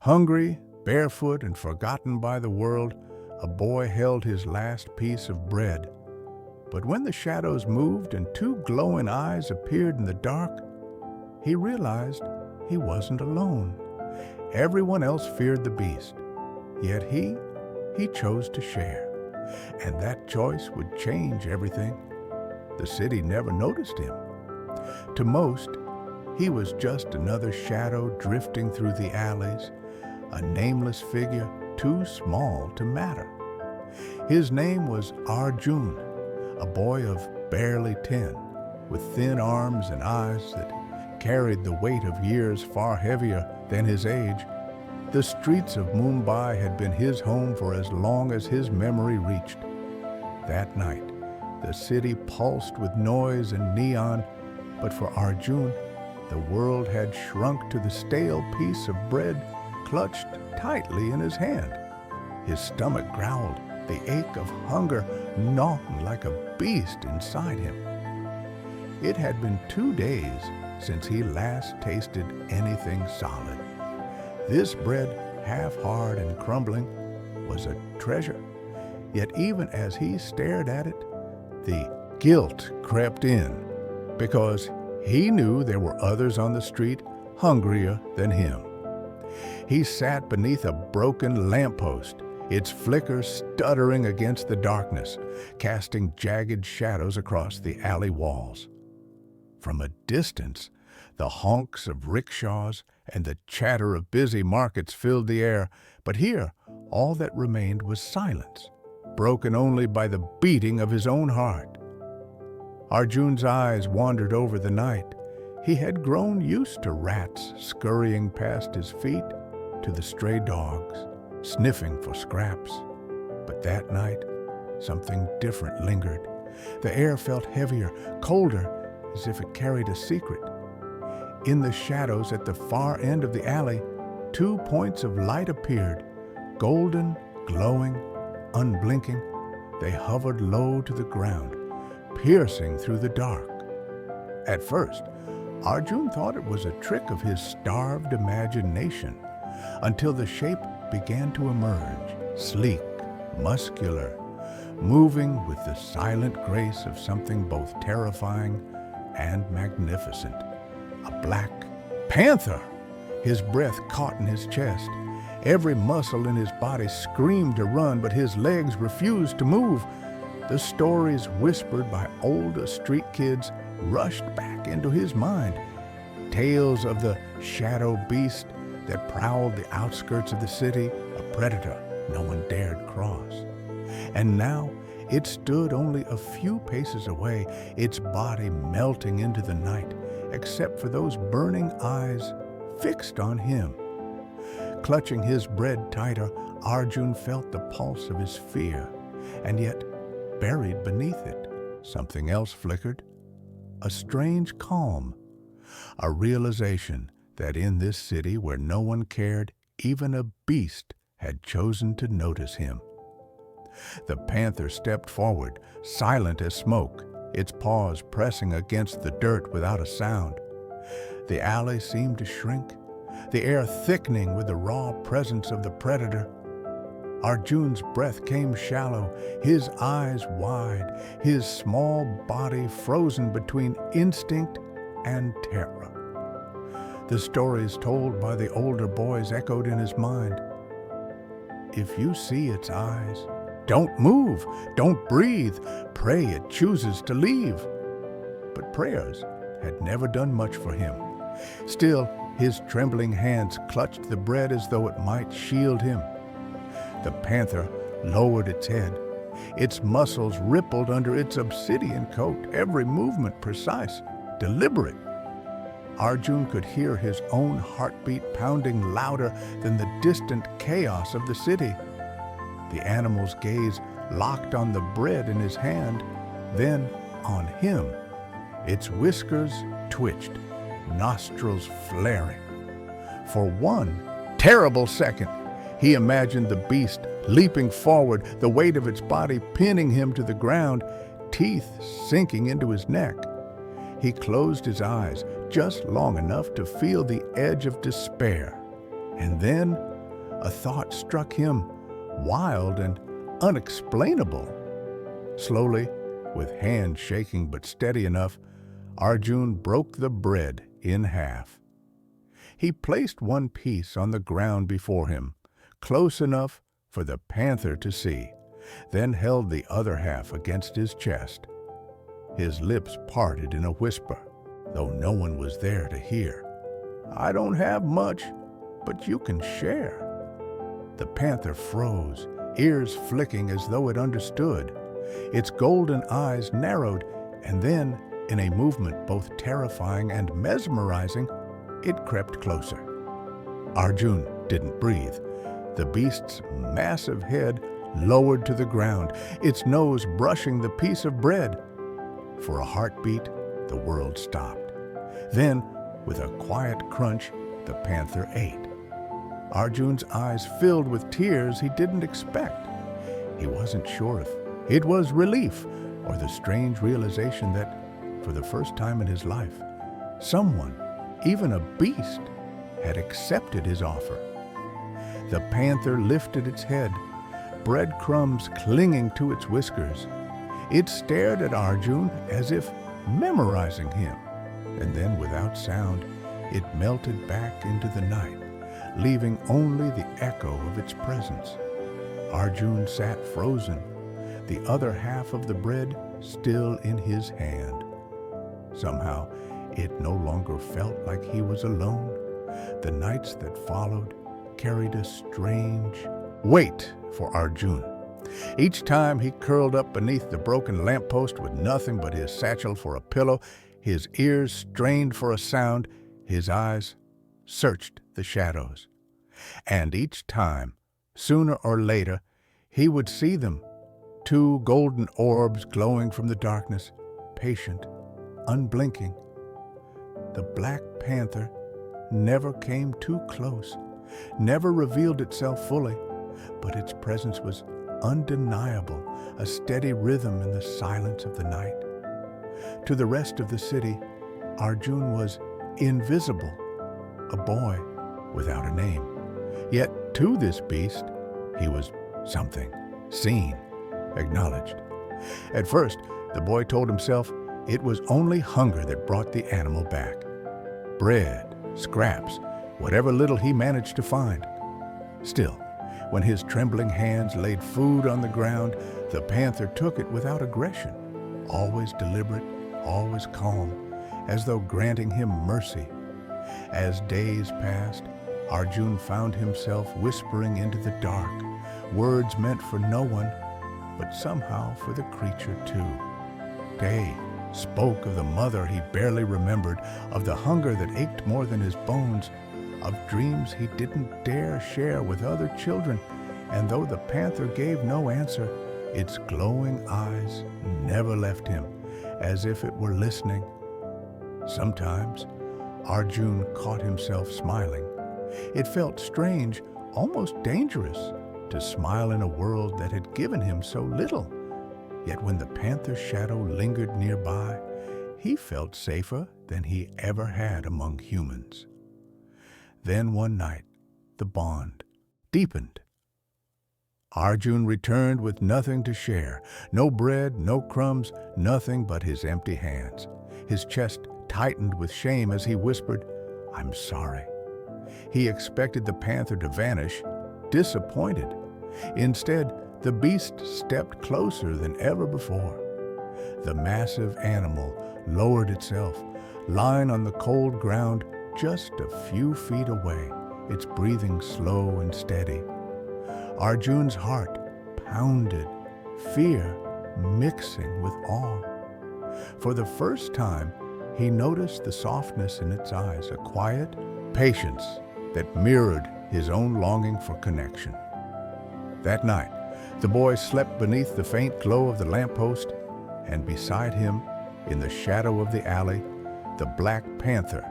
Hungry, barefoot, and forgotten by the world, a boy held his last piece of bread. But when the shadows moved and two glowing eyes appeared in the dark, he realized he wasn't alone. Everyone else feared the beast, yet he chose to share. And that choice would change everything. The city never noticed him. To most, he was just another shadow drifting through the alleys, a nameless figure too small to matter. His name was Arjun, a boy of barely 10, with thin arms and eyes that carried the weight of years far heavier than his age. The streets of Mumbai had been his home for as long as his memory reached. That night, the city pulsed with noise and neon, but for Arjun, the world had shrunk to the stale piece of bread clutched tightly in his hand. His stomach growled, the ache of hunger gnawing like a beast inside him. It had been 2 days since he last tasted anything solid. This bread, half hard and crumbling, was a treasure. Yet even as he stared at it, the guilt crept in, because he knew there were others on the street hungrier than him. He sat beneath a broken lamppost, its flicker stuttering against the darkness, casting jagged shadows across the alley walls. From a distance, the honks of rickshaws and the chatter of busy markets filled the air, but here all that remained was silence, broken only by the beating of his own heart. Arjun's eyes wandered over the night. He had grown used to rats scurrying past his feet, to the stray dogs sniffing for scraps. But that night, something different lingered. The air felt heavier, colder, as if it carried a secret. In the shadows at the far end of the alley, 2 points of light appeared, golden, glowing, unblinking. They hovered low to the ground, piercing through the dark. At first, Arjun thought it was a trick of his starved imagination, until the shape began to emerge, sleek, muscular, moving with the silent grace of something both terrifying and magnificent. A black panther! His breath caught in his chest. Every muscle in his body screamed to run, but his legs refused to move. The stories whispered by older street kids rushed back into his mind. Tales of the shadow beast that prowled the outskirts of the city, a predator no one dared cross. And now it stood only a few paces away, its body melting into the night, except for those burning eyes fixed on him. Clutching his bread tighter, Arjun felt the pulse of his fear, and yet, buried beneath it, something else flickered. A strange calm, a realization that in this city where no one cared, even a beast had chosen to notice him. The panther stepped forward, silent as smoke, its paws pressing against the dirt without a sound. The alley seemed to shrink, the air thickening with the raw presence of the predator. Arjun's breath came shallow, his eyes wide, his small body frozen between instinct and terror. The stories told by the older boys echoed in his mind. If you see its eyes, don't move, don't breathe, pray it chooses to leave. But prayers had never done much for him. Still, his trembling hands clutched the bread as though it might shield him. The panther lowered its head. Its muscles rippled under its obsidian coat, every movement precise, deliberate. Arjun could hear his own heartbeat pounding louder than the distant chaos of the city. The animal's gaze locked on the bread in his hand, then on him. Its whiskers twitched, nostrils flaring. For one terrible second, he imagined the beast leaping forward, the weight of its body pinning him to the ground, teeth sinking into his neck. He closed his eyes just long enough to feel the edge of despair. And then a thought struck him, wild and unexplainable. Slowly, with hands shaking but steady enough, Arjun broke the bread in half. He placed one piece on the ground before him, close enough for the panther to see, then held the other half against his chest. His lips parted in a whisper, though no one was there to hear. "I don't have much, but you can share." The panther froze, ears flicking as though it understood. Its golden eyes narrowed, and then, in a movement both terrifying and mesmerizing, it crept closer. Arjun didn't breathe. The beast's massive head lowered to the ground, its nose brushing the piece of bread. For a heartbeat, the world stopped. Then, with a quiet crunch, the panther ate. Arjun's eyes filled with tears he didn't expect. He wasn't sure if it was relief or the strange realization that, for the first time in his life, someone, even a beast, had accepted his offer. The panther lifted its head, breadcrumbs clinging to its whiskers. It stared at Arjun as if memorizing him, and then without sound, it melted back into the night, leaving only the echo of its presence. Arjun sat frozen, the other half of the bread still in his hand. Somehow, it no longer felt like he was alone. The nights that followed carried a strange weight for Arjun. Each time he curled up beneath the broken lamppost with nothing but his satchel for a pillow, his ears strained for a sound, his eyes searched the shadows. And each time, sooner or later, he would see them, two golden orbs glowing from the darkness, patient, unblinking. The Black Panther never came too close, never revealed itself fully, but its presence was undeniable, a steady rhythm in the silence of the night. To the rest of the city, Arjun was invisible, a boy without a name. Yet to this beast, he was something, seen, acknowledged. At first, the boy told himself it was only hunger that brought the animal back. Bread, scraps, whatever little he managed to find. Still, when his trembling hands laid food on the ground, the panther took it without aggression, always deliberate, always calm, as though granting him mercy. As days passed, Arjun found himself whispering into the dark, words meant for no one, but somehow for the creature too. Day spoke of the mother he barely remembered, of the hunger that ached more than his bones, of dreams he didn't dare share with other children, and though the panther gave no answer, its glowing eyes never left him, as if it were listening. Sometimes, Arjun caught himself smiling. It felt strange, almost dangerous, to smile in a world that had given him so little. Yet when the panther's shadow lingered nearby, he felt safer than he ever had among humans. Then one night, the bond deepened. Arjun returned with nothing to share, no bread, no crumbs, nothing but his empty hands. His chest tightened with shame as he whispered, "I'm sorry." He expected the panther to vanish, disappointed. Instead, the beast stepped closer than ever before. The massive animal lowered itself, lying on the cold ground just a few feet away, its breathing slow and steady. Arjun's heart pounded, fear mixing with awe. For the first time, he noticed the softness in its eyes, a quiet patience that mirrored his own longing for connection. That night, the boy slept beneath the faint glow of the lamppost, and beside him, in the shadow of the alley, the Black Panther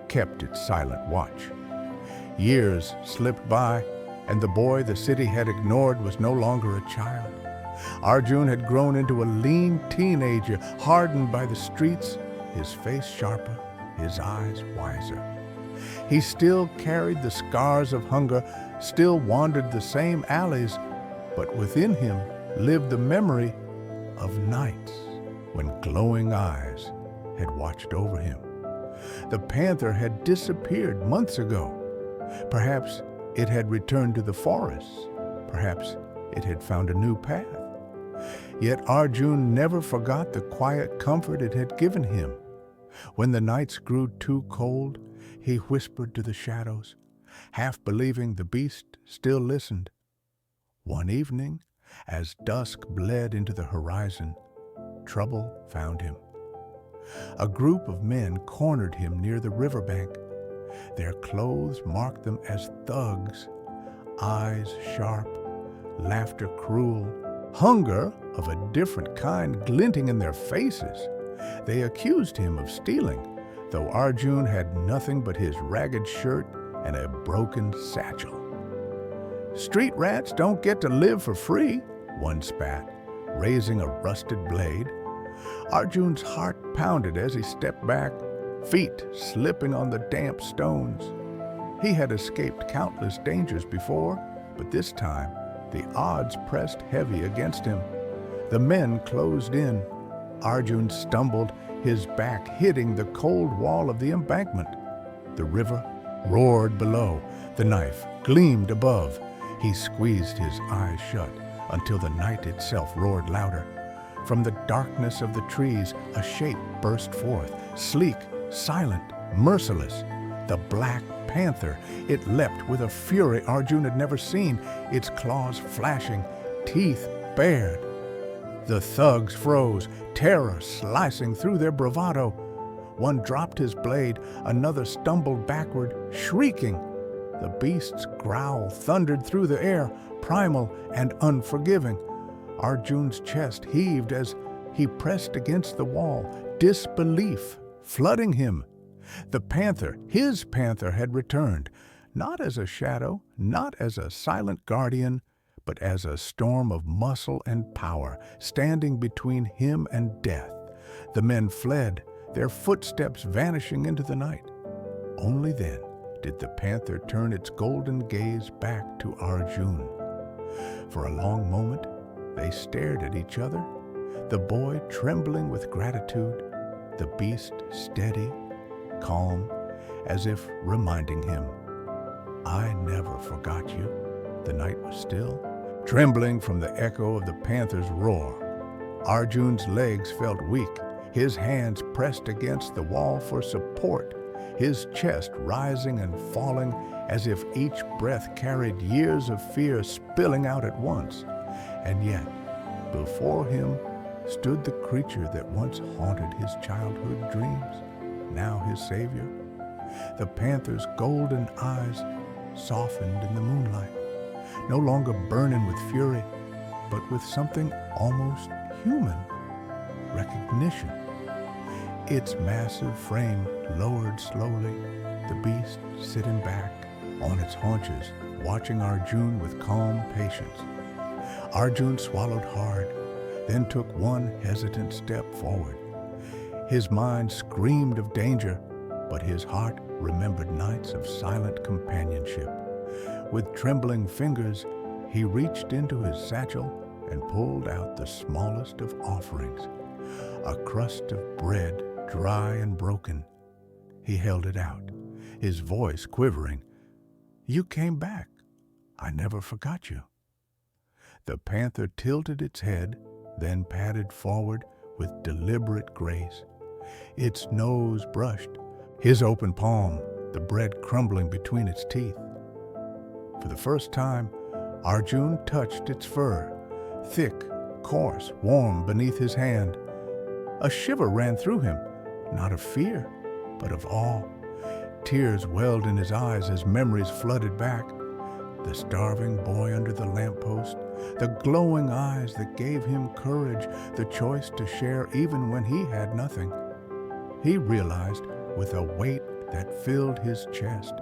kept its silent watch. Years slipped by, and the boy the city had ignored was no longer a child. Arjun had grown into a lean teenager, hardened by the streets, his face sharper, his eyes wiser. He still carried the scars of hunger, still wandered the same alleys, but within him lived the memory of nights when glowing eyes had watched over him. The panther had disappeared months ago. Perhaps it had returned to the forests. Perhaps it had found a new path. Yet Arjun never forgot the quiet comfort it had given him. When the nights grew too cold, he whispered to the shadows, half believing the beast still listened. One evening, as dusk bled into the horizon, trouble found him. A group of men cornered him near the riverbank. Their clothes marked them as thugs, eyes sharp, laughter cruel, hunger of a different kind glinting in their faces. They accused him of stealing, though Arjun had nothing but his ragged shirt and a broken satchel. "Street rats don't get to live for free," one spat, raising a rusted blade. Arjun's heart pounded as he stepped back, feet slipping on the damp stones. He had escaped countless dangers before, but this time the odds pressed heavy against him. The men closed in. Arjun stumbled, his back hitting the cold wall of the embankment. The river roared below. The knife gleamed above. He squeezed his eyes shut until the night itself roared louder. From the darkness of the trees, a shape burst forth, sleek, silent, merciless. The Black Panther. It leapt with a fury Arjun had never seen, its claws flashing, teeth bared. The thugs froze, terror slicing through their bravado. One dropped his blade, another stumbled backward, shrieking. The beast's growl thundered through the air, primal and unforgiving. Arjun's chest heaved as he pressed against the wall, disbelief flooding him. The panther, his panther, had returned, not as a shadow, not as a silent guardian, but as a storm of muscle and power, standing between him and death. The men fled, their footsteps vanishing into the night. Only then did the panther turn its golden gaze back to Arjun. For a long moment, they stared at each other, the boy trembling with gratitude, the beast steady, calm, as if reminding him, "I never forgot you." The night was still, trembling from the echo of the panther's roar. Arjun's legs felt weak, his hands pressed against the wall for support, his chest rising and falling as if each breath carried years of fear spilling out at once. And yet, before him stood the creature that once haunted his childhood dreams, now his savior. The panther's golden eyes softened in the moonlight, no longer burning with fury, but with something almost human, recognition. Its massive frame lowered slowly, the beast sitting back on its haunches, watching Arjun with calm patience. Arjun swallowed hard, then took one hesitant step forward. His mind screamed of danger, but his heart remembered nights of silent companionship. With trembling fingers, he reached into his satchel and pulled out the smallest of offerings, a crust of bread, dry and broken. He held it out, his voice quivering. "You came back. I never forgot you." The panther tilted its head, then padded forward with deliberate grace. Its nose brushed his open palm, the bread crumbling between its teeth. For the first time, Arjun touched its fur, thick, coarse, warm beneath his hand. A shiver ran through him, not of fear, but of awe. Tears welled in his eyes as memories flooded back. The starving boy under the lamppost, the glowing eyes that gave him courage, the choice to share even when he had nothing. He realized with a weight that filled his chest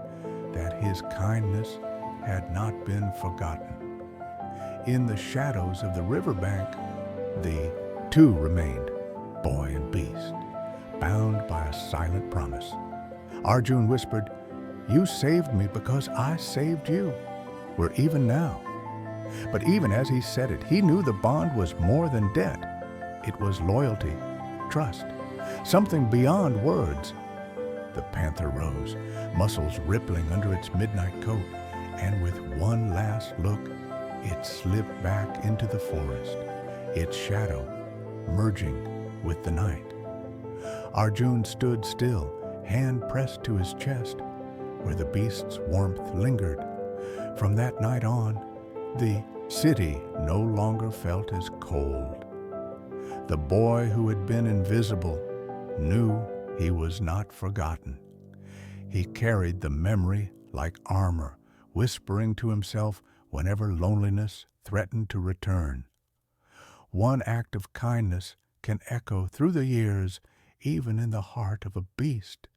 that his kindness had not been forgotten. In the shadows of the riverbank, the two remained, boy and beast, bound by a silent promise. Arjun whispered, "You saved me because I saved you." were even now. But even as he said it, he knew the bond was more than debt. It was loyalty, trust, something beyond words. The panther rose, muscles rippling under its midnight coat, and with one last look, it slipped back into the forest, its shadow merging with the night. Arjun stood still, hand pressed to his chest, where the beast's warmth lingered. From that night on, the city no longer felt as cold. The boy who had been invisible knew he was not forgotten. He carried the memory like armor, whispering to himself whenever loneliness threatened to return. One act of kindness can echo through the years, even in the heart of a beast.